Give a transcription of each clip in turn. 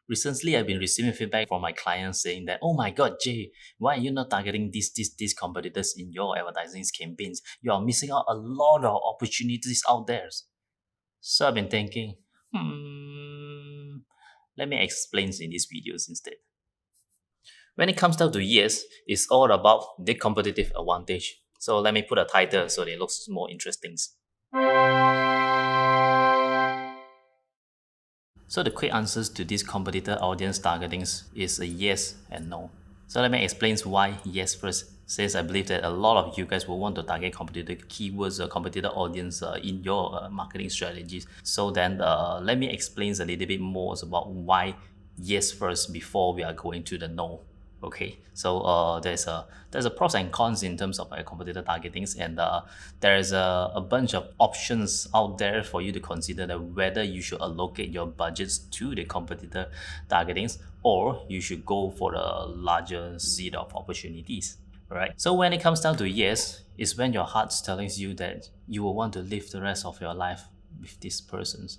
Recently, I've been receiving feedback from my clients saying that, oh my God, Jay, why are you not targeting these competitors in your advertising campaigns? You are missing out a lot of opportunities out there. So I've been thinking, let me explain in these videos instead. When it comes down to yes, it's all about the competitive advantage. So let me put a title so it looks more interesting. So the quick answers to these competitor audience targetings is a yes and no. So let me explain why yes first, since I believe that a lot of you guys will want to target competitor keywords or competitor audience in your marketing strategies. So then let me explain a little bit more about why yes first before we are going to the no. Okay, so there's a pros and cons in terms of competitor targetings, and there is a bunch of options out there for you to consider that whether you should allocate your budgets to the competitor targetings or you should go for a larger seed of opportunities. Right. So when it comes down to yes, it's when your heart's telling you that you will want to live the rest of your life with these persons.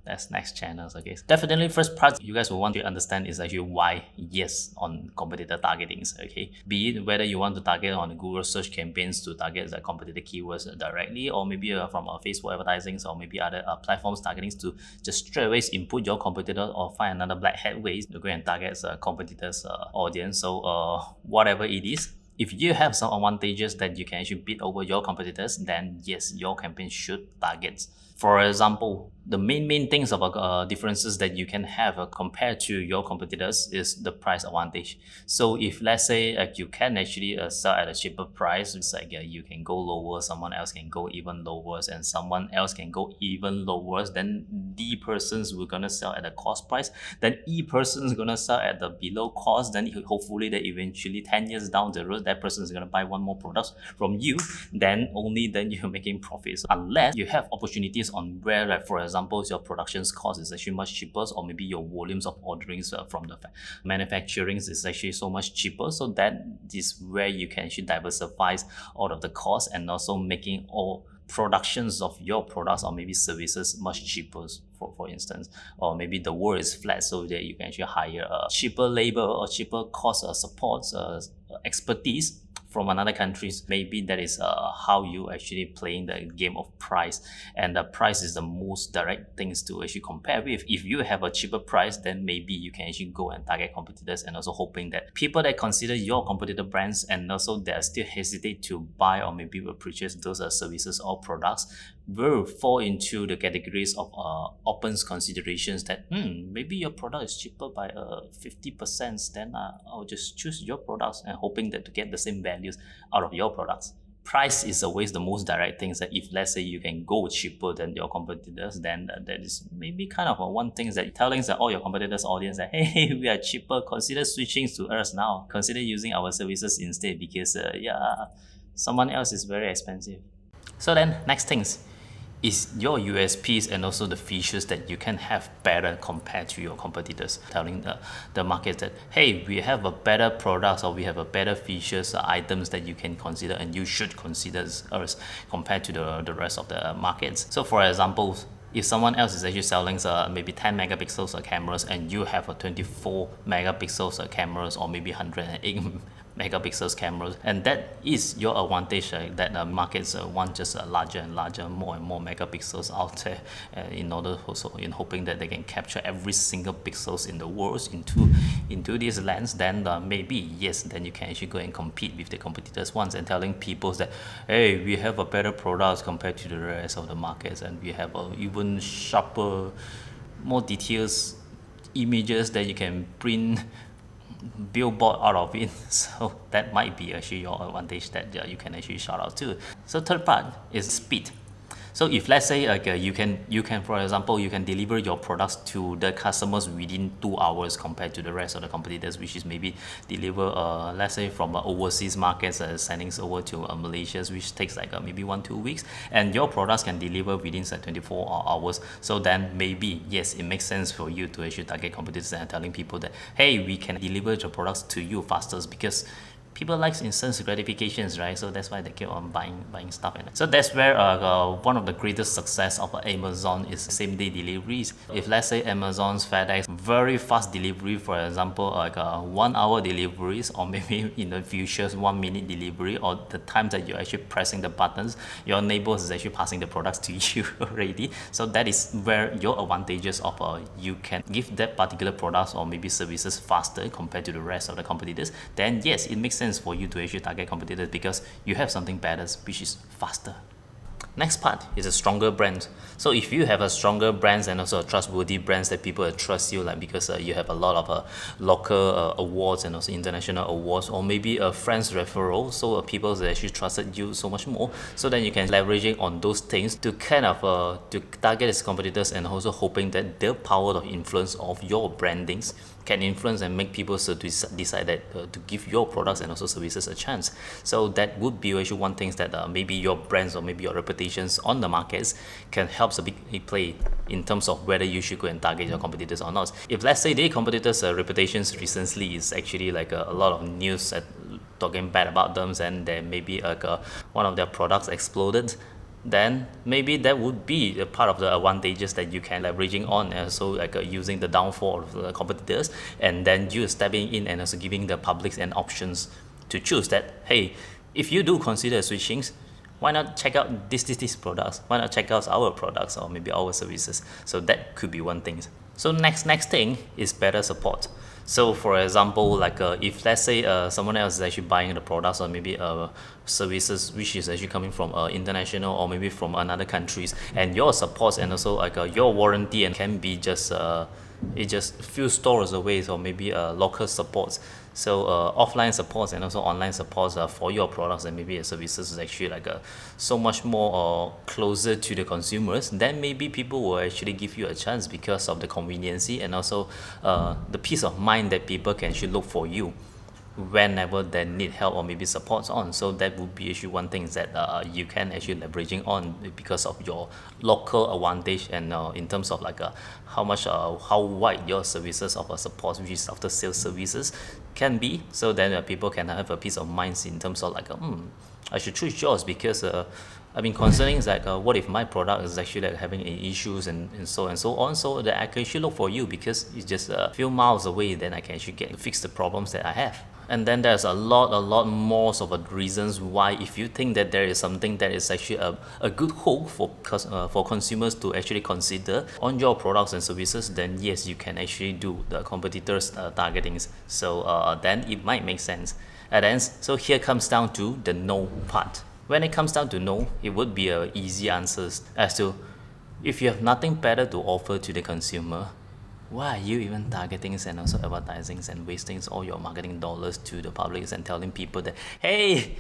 That's next channels, okay. Definitely first part you guys will want to understand is actually why yes on competitor targetings, okay. Be it whether you want to target on Google search campaigns to target the competitor keywords directly, or maybe from Facebook advertising, or maybe other platforms targetings to just straight away input your competitor or find another black hat ways to go and target competitors audience. So whatever it is, if you have some advantages that you can actually beat over your competitors, then yes, your campaign should target. For example, the main things about differences that you can have compared to your competitors is the price advantage. So if let's say you can actually sell at a cheaper price, it's like you can go lower, someone else can go even lower, and someone else can go even lower, then D persons will gonna sell at the cost price, then E person is gonna sell at the below cost, then hopefully that eventually 10 years down the road that person is gonna buy one more product from you, then only then you're making profits, unless you have opportunities on where, like for example, your production's cost is actually much cheaper, or maybe your volumes of orderings from the manufacturing is actually so much cheaper. So that is where you can actually diversify all of the costs and also making all productions of your products or maybe services much cheaper, for instance, or maybe the world is flat so that you can actually hire a cheaper labor or cheaper cost support expertise from another countries. Maybe that is how you actually playing the game of price, and the price is the most direct things to actually compare with. If you have a cheaper price, then maybe you can actually go and target competitors, and also hoping that people that consider your competitor brands and also they are still hesitate to buy or maybe will purchase those services or products will fall into the categories of open considerations that maybe your product is cheaper by 50%, then I'll just choose your products and hoping that to get the same values out of your products. Price is always the most direct things that if let's say you can go cheaper than your competitors, then that is maybe kind of one thing that telling that all your competitors audience that hey, we are cheaper, consider switching to us now, consider using our services instead, because someone else is very expensive. So then next things is your USPs and also the features that you can have better compared to your competitors, telling the market that hey, we have a better products or we have a better features items that you can consider and you should consider us compared to the rest of the markets. So for example, if someone else is actually selling maybe 10 megapixels cameras and you have a 24 megapixels cameras or maybe 108 megapixels cameras, and that is your advantage, that markets want just larger and larger, more and more megapixels out there, in order also in hoping that they can capture every single pixels in the world into this lens. Then maybe yes, then you can actually go and compete with the competitors ones and telling people that hey, we have a better products compared to the rest of the markets, and we have a even sharper, more details images that you can print billboard out of it. So that might be actually your advantage that you can actually shout out to. So third part is speed. So if let's say like you can for example you can deliver your products to the customers within 2 hours compared to the rest of the competitors, which is maybe deliver let's say from overseas markets sending over to Malaysia, which takes like maybe 1-2 weeks, and your products can deliver within 24 hours. So then maybe yes, it makes sense for you to actually target competitors and telling people that hey, we can deliver the products to you faster, because people likes instant gratifications, right? So that's why they keep on buying stuff. And so that's where one of the greatest success of Amazon is same day deliveries. If let's say Amazon's FedEx very fast delivery, for example, like 1 hour deliveries, or maybe in the future 1 minute delivery, or the time that you're actually pressing the buttons, your neighbors is actually passing the products to you already. So that is where your advantages of you can give that particular products or maybe services faster compared to the rest of the competitors. Then yes, it makes sense for you to actually target competitors because you have something better, which is faster. Next part is a stronger brand. So if you have a stronger brands and also a trustworthy brands that people trust you, like because you have a lot of local awards and also international awards, or maybe a friends referral, so people that actually trusted you so much more, so then you can leveraging on those things to kind of to target its competitors, and also hoping that their power of influence of your brandings can influence and make people so to decide that to give your products and also services a chance. So that would be actually one thing that maybe your brands or maybe your reputations on the markets can help a big play in terms of whether you should go and target your competitors or not. If let's say the competitors' reputations recently is actually like a lot of news talking bad about them, and then maybe like one of their products exploded, then maybe that would be a part of the advantages that you can leveraging on, and so like using the downfall of the competitors, and then you stepping in and also giving the publics an options to choose that, hey, if you do consider switching, why not check out these products, why not check out our products or maybe our services. So that could be one thing. So next thing is better support. So for example, like if let's say someone else is actually buying the products or maybe services which is actually coming from international or maybe from another countries, and your supports and also like your warranty and can be just it just few stores away, or maybe local supports. So offline supports and also online supports for your products and maybe services is actually like so much more closer to the consumers. Then maybe people will actually give you a chance because of the conveniency and also the peace of mind that people can actually look for you whenever they need help or maybe supports on. So that would be actually one thing that you can actually leveraging on because of your local advantage, and in terms of like how much how wide your services of support, which is after sales services, can be. So then people can have a peace of mind in terms of like I should choose yours because I mean, concerning is like what if my product is actually like having issues and so on, so that I can actually look for you because it's just a few miles away, then I can actually get fix the problems that I have. And then there's a lot more of reasons why, if you think that there is something that is actually a good hook for consumers to actually consider on your products and services, then yes, you can actually do the competitors targetings. So then it might make sense. And then so here comes down to the no part. When it comes down to no, it would be a easy answers as to, if you have nothing better to offer to the consumer, why are you even targeting and also advertising and wasting all your marketing dollars to the public and telling people that, hey,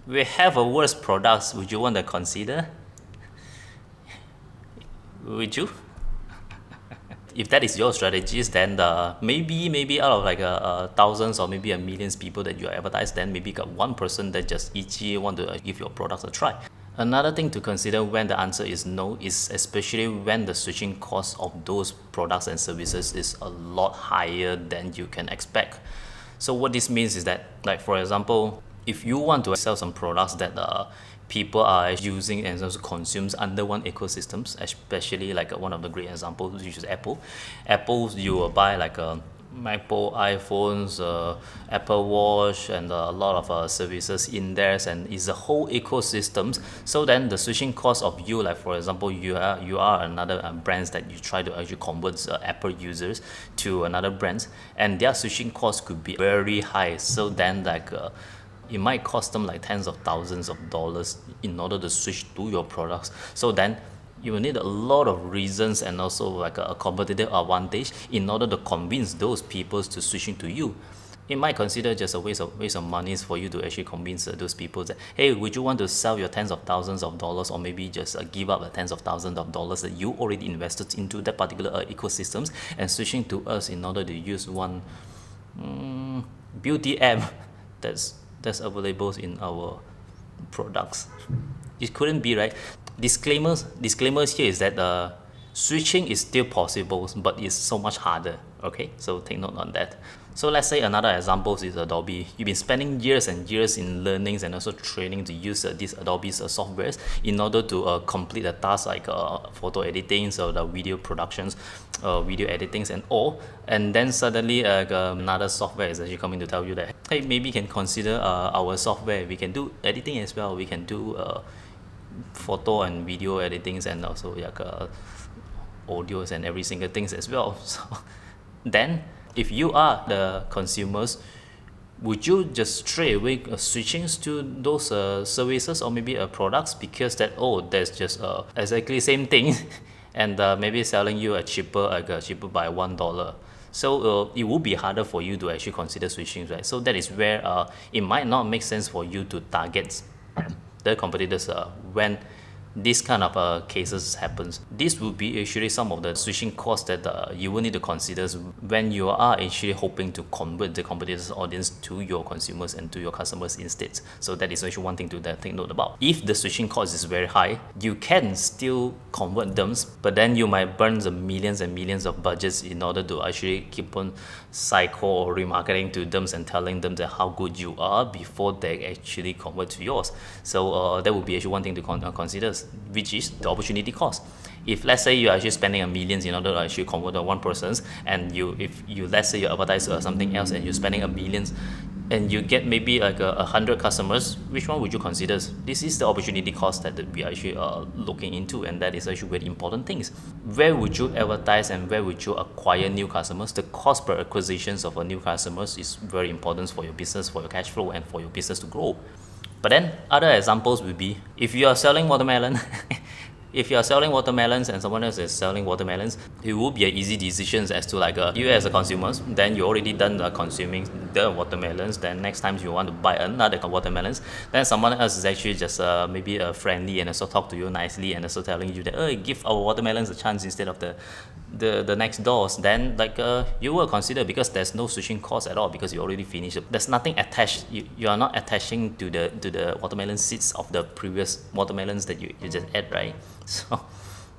we have a worse products, would you want to consider? Would you? If that is your strategies, then maybe out of like thousands or maybe a millions people that you advertise, then maybe got one person that just each want to give your products a try. Another thing to consider when the answer is no is especially when the switching cost of those products and services is a lot higher than you can expect. So what this means is that, like for example, if you want to sell some products that people are using and also consumes under one ecosystems, especially like one of the great examples, which is Apple. Apple, you will buy like a Apple iPhones, Apple Watch, and a lot of services in there, and it's a whole ecosystem. So then the switching cost of you, like for example, you are another brands that you try to actually convert Apple users to another brands, and their switching cost could be very high. So then like it might cost them like tens of thousands of dollars in order to switch to your products. So then you will need a lot of reasons and also like a competitive advantage in order to convince those people to switching to you. It might consider just a waste of money for you to actually convince those people that, hey, would you want to sell your tens of thousands of dollars, or maybe just give up the tens of thousands of dollars that you already invested into that particular ecosystems and switching to us in order to use one beauty app that's available in our products. It couldn't be, right? Disclaimers here is that Switching is still possible, but it's so much harder. Okay, so take note on that. So let's say another example is Adobe. You've been spending years and years in learnings and also training to use these Adobe's softwares in order to complete a task like photo editing, so the video productions, video editings and all. And then suddenly another software is actually coming to tell you that, hey, maybe you can consider our software. We can do editing as well. We can do photo and video editings and also like audios and every single things as well. So then if you are the consumers, would you just straight away switching to those services or maybe products because that, oh, there's just exactly same thing and maybe selling you a cheaper cheaper by $1? So it would be harder for you to actually consider switching, right? So that is where it might not make sense for you to target the competitors when this kind of cases happens. This would be actually some of the switching costs that you will need to consider when you are actually hoping to convert the competitors' audience to your consumers and to your customers instead. So that is actually one thing to take note about. If the switching cost is very high, you can still convert them, but then you might burn the millions and millions of budgets in order to actually keep on cycle or remarketing to them and telling them that how good you are before they actually convert to yours. So that would be actually one thing to consider, which is the opportunity cost. If let's say you're actually spending millions in order to actually convert one person, and if you let's say you advertise something else and you're spending millions and you get maybe like 100 customers, which one would you consider? This is the opportunity cost that we are actually looking into, and that is actually very important things. Where would you advertise and where would you acquire new customers? The cost per acquisitions of a new customers is very important for your business, for your cash flow, and for your business to grow. But then other examples would be if you are selling watermelon if you are selling watermelons and someone else is selling watermelons, it would be an easy decision as to like you as a consumer, then you already done consuming the watermelons, then next time you want to buy another watermelons, then someone else is actually just maybe friendly and also talk to you nicely and also telling you that, oh, give our watermelons a chance instead of the next doors, then like you will consider, because there's no switching cost at all because you already finished it. There's nothing attached. You are not attaching to the watermelon seeds of the previous watermelons that you just ate, right? So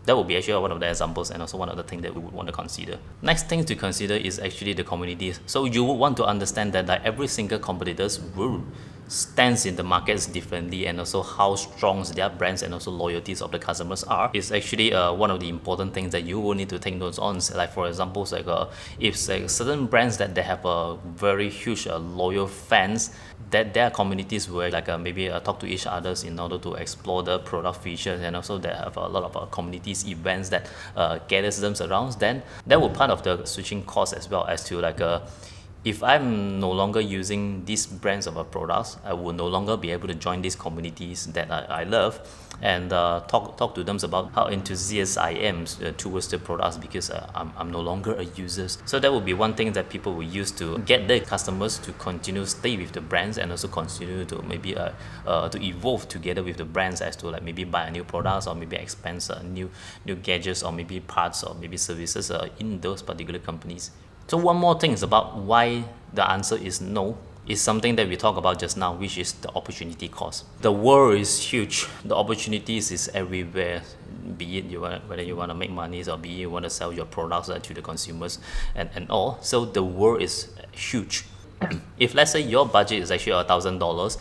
that would be actually one of the examples and also one of the things that we would want to consider. Next thing to consider is actually the communities. So you would want to understand that like every single competitors will stands in the markets differently, and also how strong their brands and also loyalties of the customers are is actually one of the important things that you will need to take notes on. So like for example, like if like certain brands that they have a very huge loyal fans, that their communities will like maybe talk to each others in order to explore the product features, and also they have a lot of communities events that gathers them around, then that will part of the switching cost as well, as to like if I'm no longer using these brands of products, I will no longer be able to join these communities that I love and talk to them about how enthusiastic I am towards the products, because I'm no longer a user. So that would be one thing that people will use to get their customers to continue stay with the brands, and also continue to maybe to evolve together with the brands, as to like maybe buy a new products or maybe expand new gadgets or maybe parts or maybe services in those particular companies. So one more thing is about why the answer is no is something that we talked about just now, which is the opportunity cost. The world is huge. The opportunities is everywhere, be it whether you want to make money or be it you want to sell your products to the consumers and all. So the world is huge. If let's say your budget is actually $1,000,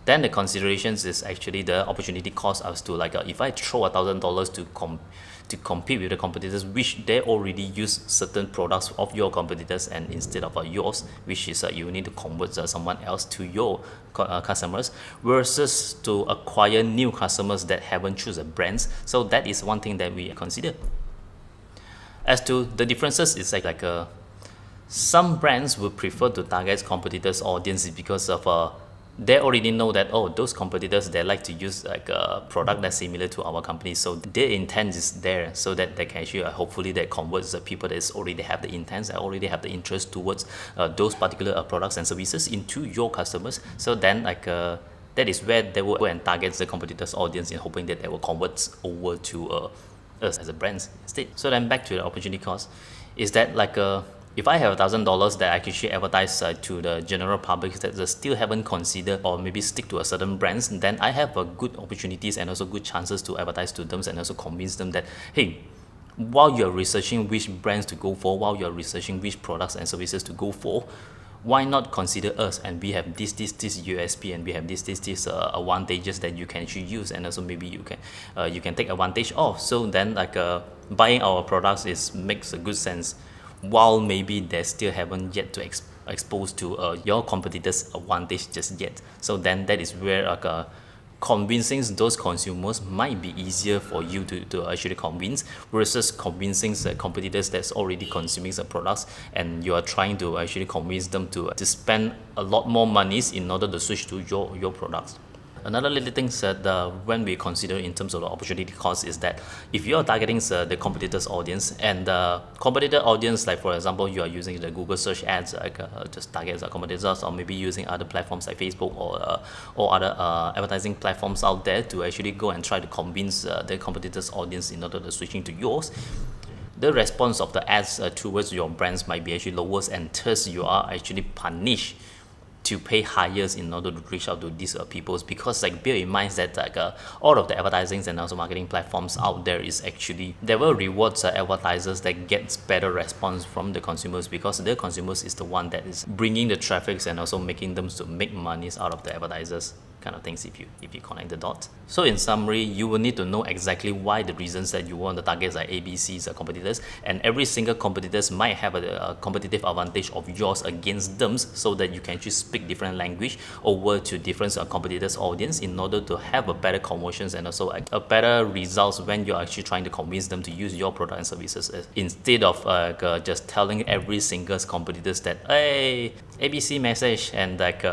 then the considerations is actually the opportunity cost as to like if I throw $1,000 to compete with the competitors, which they already use certain products of your competitors, and instead of yours, which is you need to convert someone else to your customers, versus to acquire new customers that haven't chosen brands. So that is one thing that we consider. As to the differences, it's like some brands will prefer to target competitors' audiences because of they already know that, oh, those competitors, they like to use like a product that's similar to our company, so their intent is there, so that they can actually hopefully that converts the people that already have the intent, that already have the interest towards those particular products and services into your customers. So then like that is where they will go and target the competitors' audience in hoping that they will convert over to us as a brand instead. So then back to the opportunity cost, is that like if I have $1,000 that I can actually advertise to the general public that they still haven't considered or maybe stick to a certain brands, then I have good opportunities and also good chances to advertise to them and also convince them that, hey, while you're researching which brands to go for, while you're researching which products and services to go for, why not consider us, and we have this USP, and we have this advantages that you can actually use, and also maybe you can take advantage of. So then like buying our products is makes a good sense, while maybe they still haven't yet to expose to your competitors advantage just yet. So then that is where like convincing those consumers might be easier for you to actually convince, versus convincing the competitors that's already consuming the products, and you are trying to actually convince them to spend a lot more monies in order to switch to your products. Another little thing that when we consider in terms of the opportunity cost is that if you are targeting the competitors audience, and the competitor audience, like for example you are using the Google search ads, like just target the competitors, or maybe using other platforms like Facebook or other advertising platforms out there to actually go and try to convince the competitors audience in order to switching to yours, the response of the ads towards your brands might be actually lower, and thus you are actually punished to pay higher in order to reach out to these peoples, because like bear in mind that like all of the advertising and also marketing platforms out there is actually, they will reward advertisers that gets better response from the consumers, because the consumers is the one that is bringing the traffic and also making them to make monies out of the advertisers, kind of things, if you connect the dots. So in summary, you will need to know exactly why the reasons that you want to target like ABC's competitors, and every single competitors might have a competitive advantage of yours against them, so that you can actually speak different language over to different competitors audience in order to have a better conversions and also a better results when you're actually trying to convince them to use your product and services, instead of just telling every single competitors that hey, ABC message, and like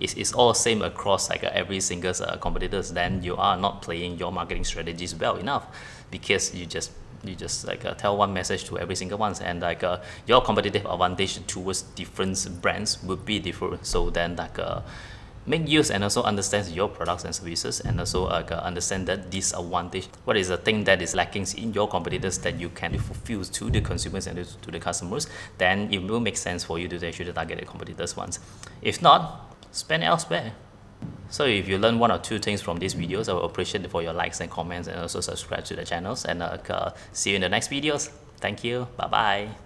it's all same across like every single competitors. Then you are not playing your marketing strategies well enough, because you just like tell one message to every single one, and like your competitive advantage towards different brands would be different. So then like make use and also understand your products and services, and also understand that disadvantage, what is the thing that is lacking in your competitors that you can fulfill to the consumers and to the customers, then it will make sense for you to actually target the competitors ones. If not, spend elsewhere. So if you learn one or two things from these videos, I will appreciate it for your likes and comments, and also subscribe to the channels, and see you in the next videos. Thank you. Bye bye.